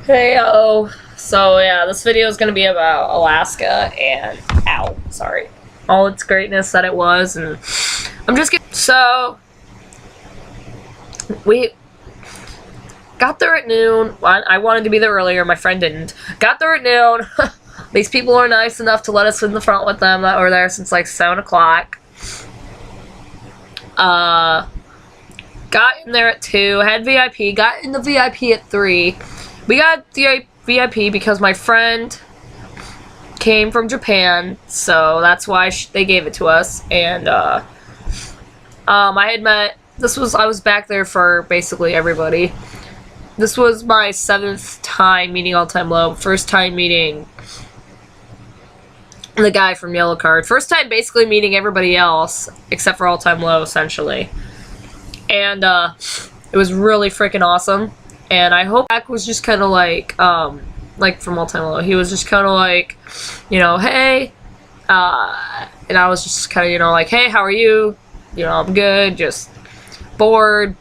Heyo. So yeah, this video is gonna be about Alaska and sorry, all its greatness that it was, and I'm just kidding. So we got there at noon. I wanted to be there earlier. My friend didn't. Got there at noon. These people are nice enough to let us in the front with them that were there since like 7 o'clock. Got in there at 2. Had VIP. Got in the VIP at 3. We got the VIP because my friend came from Japan, so that's why they gave it to us. And I had met. I was back there for basically everybody. This was my 7th time meeting All Time Low. First time meeting the guy from Yellow Card. First time basically meeting everybody else except for All Time Low, essentially. And it was really freaking awesome. And I hope Jack was just kind of like from All Time Low. He was just kind of like, you know, hey. And I was just kind of, you know, like, hey, how are you? You know, I'm good. Just bored.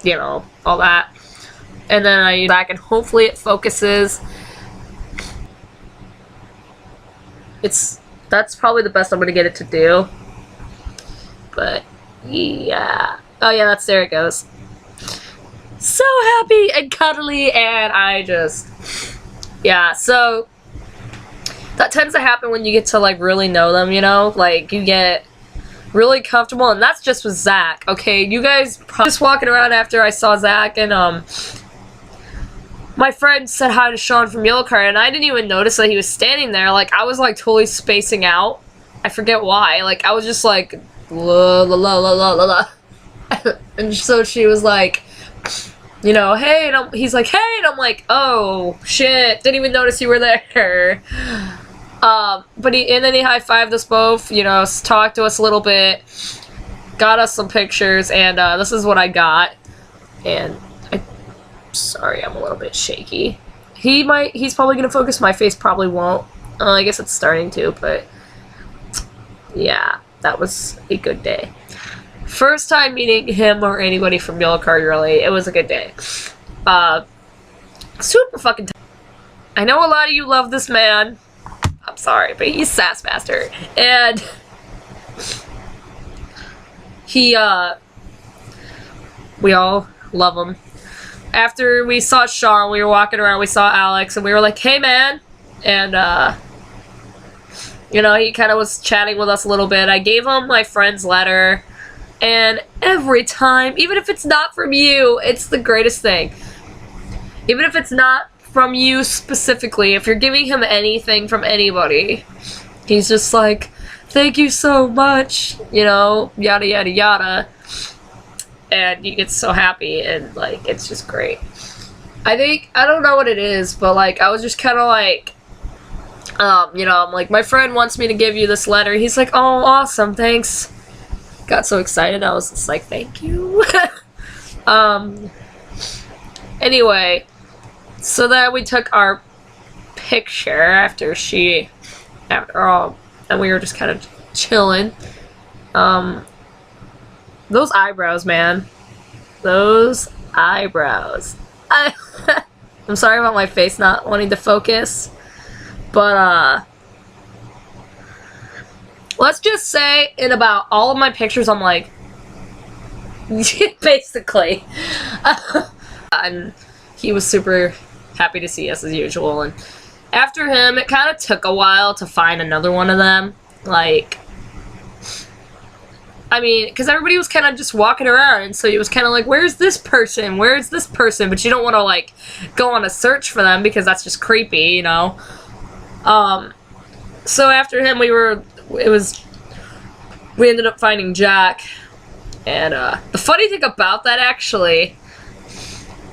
You know, all that. And then I use back and hopefully it focuses. That's probably the best I'm gonna get it to do. But yeah. Oh yeah, there it goes. So happy and cuddly, and yeah, so that tends to happen when you get to like really know them, you know? Like you get really comfortable, and that's just with Zach, okay? You guys probably just walking around after I saw Zach, and my friend said hi to Sean from Yellow Card, and I didn't even notice that he was standing there. Like, I was, like, totally spacing out. I forget why. Like, I was just, like, la la la la la la. And so she was like, you know, hey, and he's like, hey, and I'm like, oh, shit, didn't even notice you were there. And then he high-fived us both, you know, talked to us a little bit, got us some pictures, and, this is what I got. And sorry, I'm a little bit shaky. He's probably gonna focus. My face probably won't. I guess it's starting to, but yeah, that was a good day. First time meeting him or anybody from Yellow Card, really. It was a good day. Super fucking I know a lot of you love this man. I'm sorry, but he's sass master. And we all love him. After we saw Sean, we were walking around, we saw Alex, and we were like, hey, man. And, you know, he kind of was chatting with us a little bit. I gave him my friend's letter, and every time, even if it's not from you, it's the greatest thing. Even if it's not from you specifically, if you're giving him anything from anybody, he's just like, thank you so much, you know, yada, yada, yada. And you get so happy, and, like, it's just great. I don't know what it is, but, like, I was just kind of like, you know, I'm like, my friend wants me to give you this letter. He's like, oh, awesome, thanks. Got so excited, I was just like, thank you. Anyway, so then we took our picture after all, and we were just kind of chilling. Those eyebrows, man. Those eyebrows. I'm sorry about my face not wanting to focus. But, let's just say in about all of my pictures, I'm like, basically. And he was super happy to see us as usual. And after him, it kind of took a while to find another one of them. Like, I mean, because everybody was kind of just walking around, and so it was kind of like, where's this person? Where's this person? But you don't want to, like, go on a search for them, because that's just creepy, you know? So after him, we ended up finding Jack, and, the funny thing about that, actually,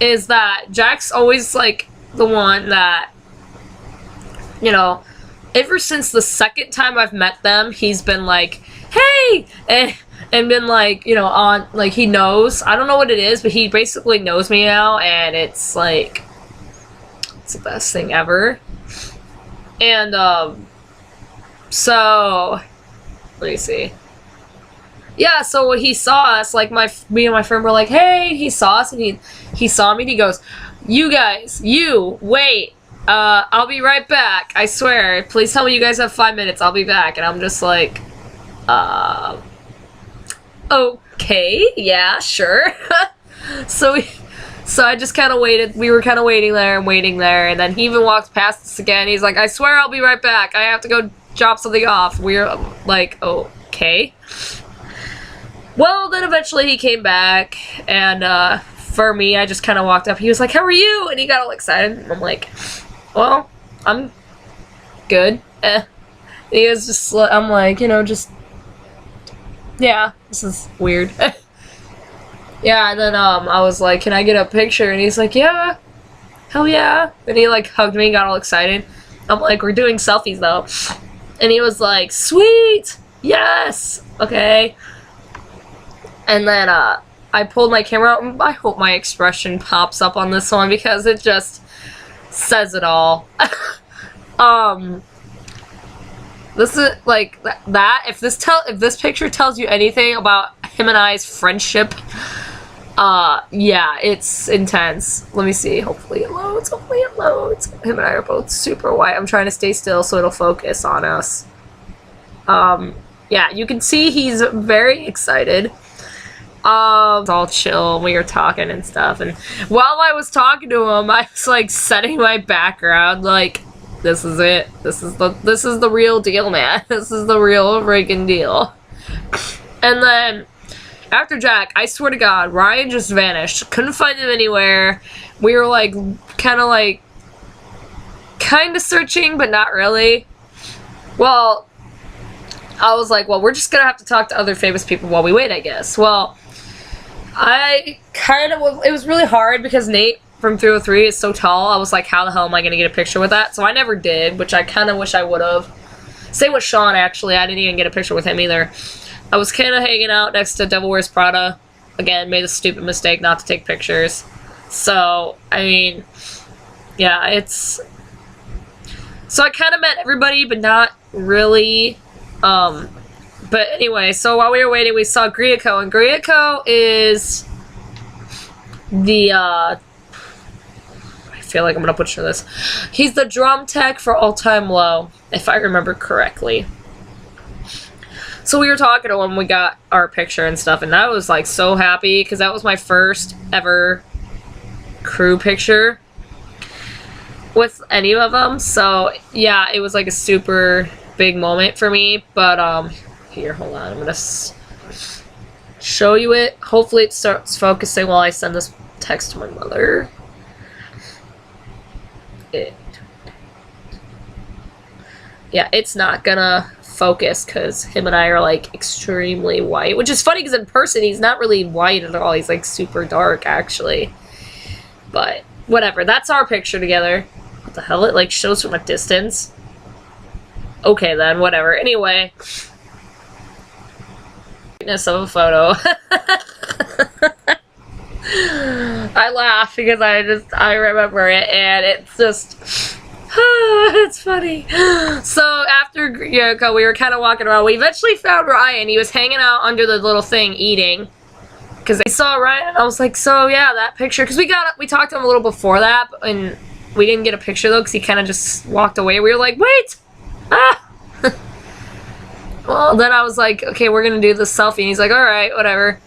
is that Jack's always, like, the one that, you know, ever since the second time I've met them, he's been like, hey! And been like, you know, on, like, he knows. I don't know what it is, but he basically knows me now, and it's like, it's the best thing ever. And, so, let me see. Yeah, so when he saw us, like, me and my friend were like, hey, he saw us, and he saw me, and he goes, You guys, wait. I'll be right back. I swear. Please tell me you guys have 5 minutes. I'll be back. And I'm just like, okay, yeah, sure. So I just kind of waited. We were kind of waiting there, and then he even walked past us again. He's like, I swear I'll be right back. I have to go drop something off. We're like, okay. Well, then eventually he came back, and for me, I just kind of walked up. He was like, how are you? And he got all excited. And I'm like, well, I'm good. He was just, I'm like, you know, just, yeah, this is weird. Yeah, and then I was like, can I get a picture? And he's like, yeah, hell yeah. And he like hugged me, got all excited. I'm like, we're doing selfies though. And he was like, sweet, yes, okay. And then I pulled my camera out, and I hope my expression pops up on this one because it just says it all. This is like that. If this picture tells you anything about him and I's friendship, yeah, it's intense. Let me see. Hopefully it loads. Hopefully it loads. Him and I are both super white. I'm trying to stay still so it'll focus on us. Yeah, you can see he's very excited. It's all chill. We were talking and stuff, and while I was talking to him, I was like setting my background. Like, this is it. This is the real deal, man. This is the real freaking deal. And then after Jack, I swear to God, Ryan just vanished. Couldn't find him anywhere. We were like, kind of searching, but not really. Well, I was like, well, we're just gonna have to talk to other famous people while we wait, I guess. Well, it was really hard because Nate from 303 is so tall. I was like, how the hell am I gonna get a picture with that? So I never did, which I kind of wish I would have. Same with Sean, actually. I didn't even get a picture with him either. I was kind of hanging out next to Devil Wears Prada. Again, made the stupid mistake not to take pictures. So, I mean, yeah, it's... So I kind of met everybody, but not really. But anyway, so while we were waiting, we saw Griaco, and Griaco is the, I feel like I'm gonna butcher this. He's the drum tech for All Time Low, if I remember correctly. So we were talking to him, we got our picture and stuff, and I was like so happy, because that was my first ever crew picture with any of them. So yeah, it was like a super big moment for me. But here, hold on, I'm gonna show you it. Hopefully it starts focusing while I send this text to my mother. Yeah, it's not gonna focus because him and I are like extremely white, which is funny because in person he's not really white at all. He's like super dark actually. But whatever, that's our picture together. What the hell? It like shows from a distance. Okay then, whatever. Anyway, of a photo. I laugh because I remember it, and it's just it's funny. So after Yoko, we were kind of walking around. We eventually found Ryan. He was hanging out under the little thing eating. Because I saw Ryan, I was like, so yeah, that picture. Because we talked to him a little before that, and we didn't get a picture though, because he kind of just walked away. We were like, wait! Ah! Well, then I was like, okay, we're gonna do this selfie, and he's like, alright, whatever.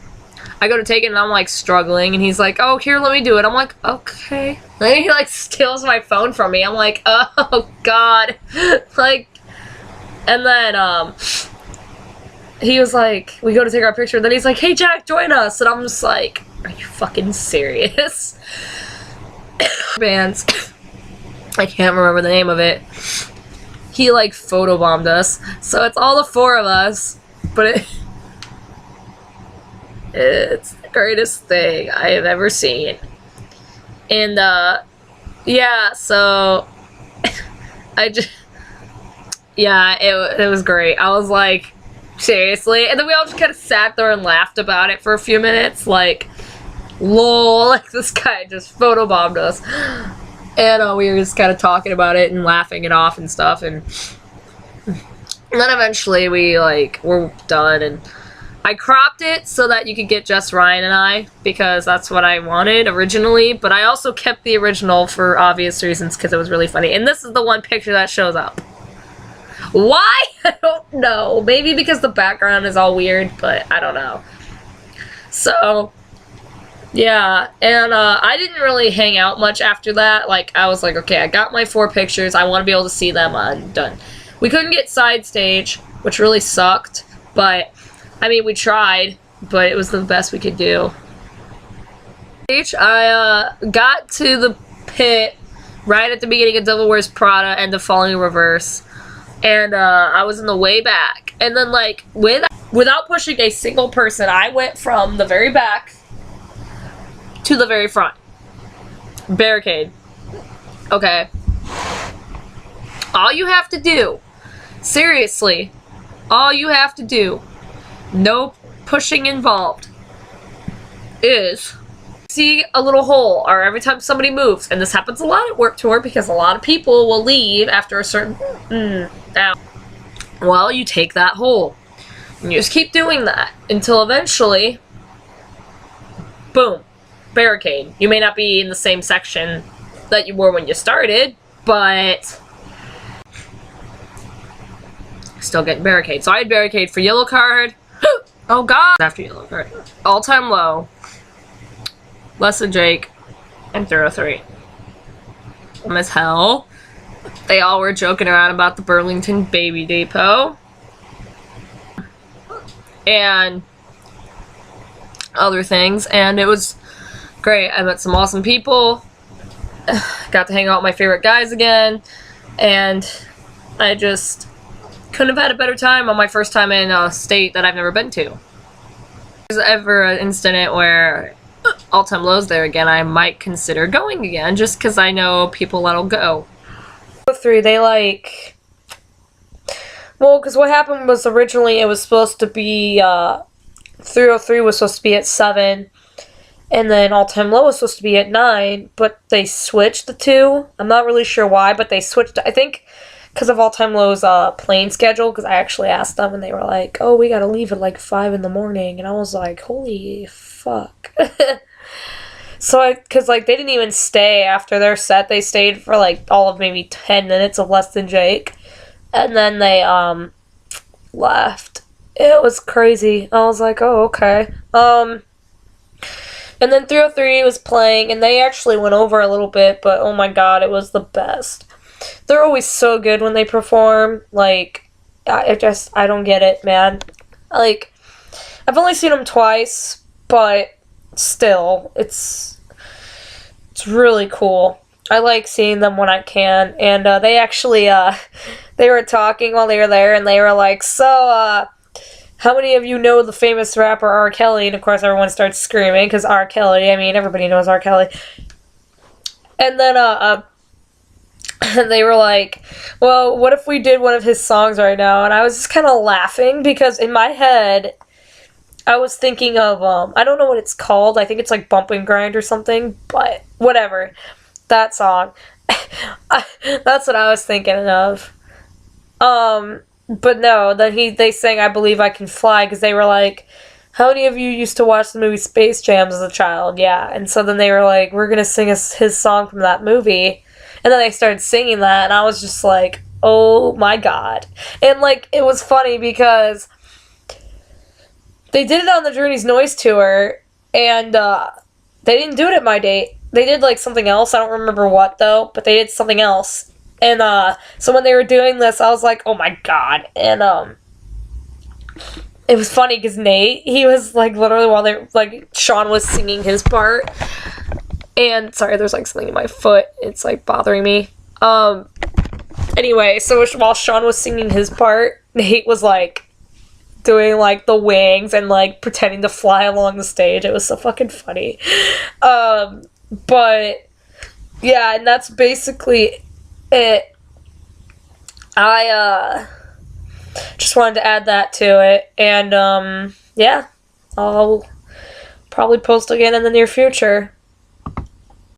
I go to take it, and I'm like struggling, and he's like, oh, here, let me do it. I'm like, okay. Then he like steals my phone from me. I'm like, oh god. Like, and then he was like, we go to take our picture, and then he's like, hey Jack, join us. And I'm just like, are you fucking serious? Bands. I can't remember the name of it. He like photobombed us. So it's all the four of us, but it's the greatest thing I have ever seen. And yeah, so yeah, it was great. I was like, seriously? And then we all just kind of sat there and laughed about it for a few minutes, like, lol, like this guy just photobombed us. And we were just kind of talking about it and laughing it off and stuff, and then eventually we like were done, and I cropped it so that you could get just Ryan and I, because that's what I wanted originally, but I also kept the original for obvious reasons, because it was really funny. And this is the one picture that shows up. Why? I don't know. Maybe because the background is all weird, but I don't know. So, yeah, and I didn't really hang out much after that. Like, I was like, okay, I got my 4 pictures, I want to be able to see them, I'm done. We couldn't get side stage, which really sucked, but... I mean, we tried, but it was the best we could do. I got to the pit right at the beginning of Devil Wears Prada and the Falling in Reverse, and I was in the way back. And then, like, without pushing a single person, I went from the very back to the very front. Barricade. Okay. All you have to do, seriously, all you have to do, no pushing involved, is see a little hole, or every time somebody moves, and this happens a lot at Warped Tour because a lot of people will leave after a certain well, you take that hole and you just keep doing that until eventually, boom, barricade. You may not be in the same section that you were when you started, but still getting barricade. So I had barricade for yellow card. Oh god! After yellow card. All-time low. Less than Jake. And 303. As hell. They all were joking around about the Burlington Baby Depot. And other things. And it was great. I met some awesome people. Got to hang out with my favorite guys again. And I just... couldn't have had a better time on my first time in a state that I've never been to. If there's ever an incident where all-time low's there again, I might consider going again, just because I know people that'll go. 3, they like... Well, because what happened was originally it was supposed to be, 303 was supposed to be at 7, and then all-time low was supposed to be at 9, but they switched the 2. I'm not really sure why, but they switched, I think... because of All-Time Low's plane schedule, because I actually asked them, and they were like, oh, we gotta leave at like 5 in the morning, and I was like, holy fuck. So because like, they didn't even stay after their set, they stayed for like all of maybe 10 minutes of Less Than Jake, and then they, left. It was crazy. I was like, oh, okay. And then 303 was playing, and they actually went over a little bit, but oh my god, it was the best. They're always so good when they perform. Like, I don't get it, man. Like, I've only seen them twice, but still, it's really cool. I like seeing them when I can. And they actually, they were talking while they were there, and they were like, so, how many of you know the famous rapper R. Kelly? And of course, everyone starts screaming, because R. Kelly, I mean, everybody knows R. Kelly. And then, they were like, well, what if we did one of his songs right now? And I was just kind of laughing because in my head, I was thinking of, I don't know what it's called. I think it's like Bump and Grind or something, but whatever. That song. That's what I was thinking of. But no, then they sang I Believe I Can Fly because they were like, how many of you used to watch the movie Space Jam as a child? Yeah. And so then they were like, we're going to sing his song from that movie. And then they started singing that, and I was just like, oh my god. And, like, it was funny because they did it on the Journey's Noise Tour, and they didn't do it at my date. They did, like, something else. I don't remember what, though, but they did something else. And so when they were doing this, I was like, oh my god. And it was funny because Nate, he was, like, literally while Sean was singing his part. And, sorry, there's, like, something in my foot. It's, like, bothering me. Anyway, so while Sean was singing his part, Nate was, like, doing, like, the wings and, like, pretending to fly along the stage. It was so fucking funny. But, yeah, and that's basically it. I, just wanted to add that to it. And, yeah, I'll probably post again in the near future.